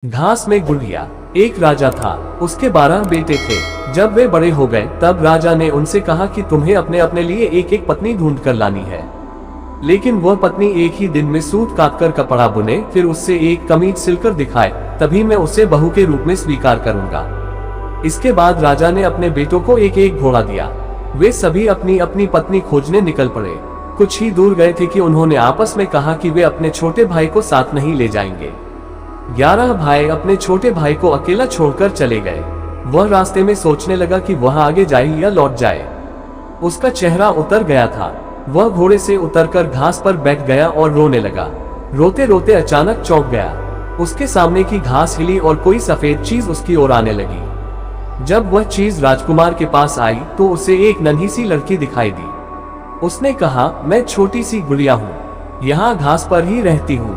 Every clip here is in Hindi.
घास में गुड़िया। एक राजा था, उसके 12 बेटे थे। जब वे बड़े हो गए तब राजा ने उनसे कहा कि तुम्हें अपने अपने लिए एक एक पत्नी ढूंढ कर लानी है। लेकिन वह पत्नी एक ही दिन में सूत काटकर कपड़ा बुने, फिर उससे एक कमीज सिलकर दिखाए, तभी मैं उसे बहू के रूप में स्वीकार करूंगा। इसके बाद राजा ने अपने बेटों को एक एक घोड़ा दिया। वे सभी अपनी अपनी पत्नी खोजने निकल पड़े। कुछ ही दूर गए थे कि उन्होंने आपस में कहा कि वे अपने छोटे भाई को साथ नहीं ले जाएंगे। 11 भाई अपने छोटे भाई को अकेला छोड़कर चले गए। वह रास्ते में सोचने लगा कि वह आगे जाए या लौट जाए। उसका चेहरा उतर गया था। वह घोड़े से उतरकर घास पर बैठ गया और रोने लगा। रोते रोते अचानक चौंक गया। उसके सामने की घास हिली और कोई सफेद चीज उसकी ओर आने लगी। जब वह चीज राजकुमार के पास आई तो उसे एक नन्ही सी लड़की दिखाई दी। उसने कहा, मैं छोटी सी गुड़िया हूँ, यहाँ घास पर ही रहती हूँ,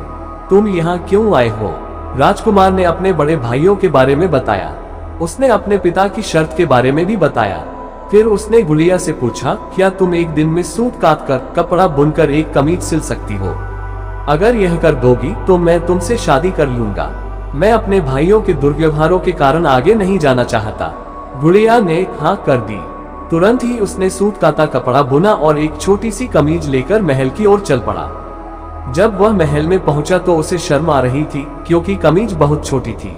तुम यहाँ क्यों आए हो? राजकुमार ने अपने बड़े भाइयों के बारे में बताया। उसने अपने पिता की शर्त के बारे में भी बताया। फिर उसने गुड़िया से पूछा, क्या तुम एक दिन में सूत काटकर कपड़ा बुनकर एक कमीज सिल सकती हो? अगर यह कर दोगी तो मैं तुमसे शादी कर लूंगा। मैं अपने भाइयों के दुर्व्यवहारों के कारण आगे नहीं जाना चाहता। गुड़िया ने हाँ कर दी। तुरंत ही उसने सूत काटा कपड़ा बुना और एक छोटी सी कमीज लेकर महल की ओर चल पड़ा। जब वह महल में पहुंचा तो उसे शर्म आ रही थी, क्योंकि कमीज बहुत छोटी थी।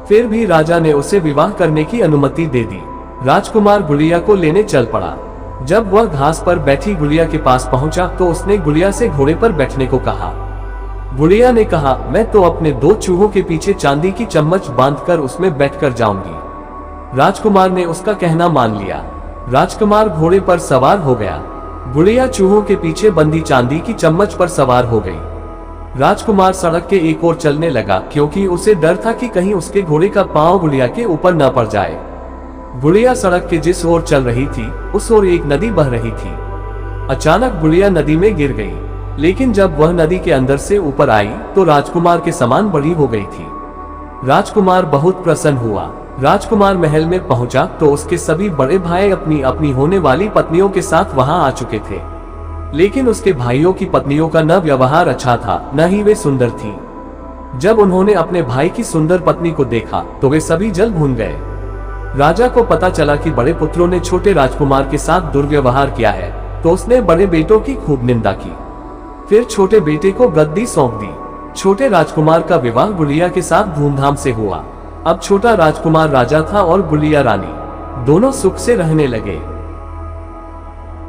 फिर भी राजा ने उसे विवाह करने की अनुमति दे दी। राजकुमार गुड़िया को लेने चल पड़ा। जब वह घास पर बैठी गुड़िया के पास पहुंचा तो उसने गुड़िया से घोड़े पर बैठने को कहा। गुड़िया ने कहा, मैं तो अपने 2 चूहों के पीछे चांदी की चम्मच बांधकर उसमें बैठकर जाऊंगी। राजकुमार ने उसका कहना मान लिया। राजकुमार घोड़े पर सवार हो गया। गुड़िया चूहों के पीछे बंधी चांदी की चम्मच पर सवार हो गई। राजकुमार सड़क के एक ओर चलने लगा, क्योंकि उसे डर था कि कहीं उसके घोड़े का पांव गुड़िया के ऊपर न पड़ जाए। गुड़िया सड़क के जिस ओर चल रही थी उस ओर एक नदी बह रही थी। अचानक गुड़िया नदी में गिर गई, लेकिन जब वह नदी के अंदर से ऊपर आई तो राजकुमार के समान बड़ी हो गई थी। राजकुमार बहुत प्रसन्न हुआ। राजकुमार महल में पहुंचा तो उसके सभी बड़े भाई अपनी अपनी होने वाली पत्नियों के साथ वहां आ चुके थे। लेकिन उसके भाइयों की पत्नियों का न व्यवहार अच्छा था, न ही वे सुंदर थी। जब उन्होंने अपने भाई की सुंदर पत्नी को देखा तो वे सभी जल भून गए। राजा को पता चला कि बड़े पुत्रों ने छोटे राजकुमार के साथ दुर्व्यवहार किया है, तो उसने बड़े बेटों की खूब निंदा की। फिर छोटे बेटे को गद्दी सौंप दी। छोटे राजकुमार का विवाह गुड़िया के साथ धूमधाम से हुआ। अब छोटा राजकुमार राजा था और गुड़िया रानी। दोनों सुख से रहने लगे।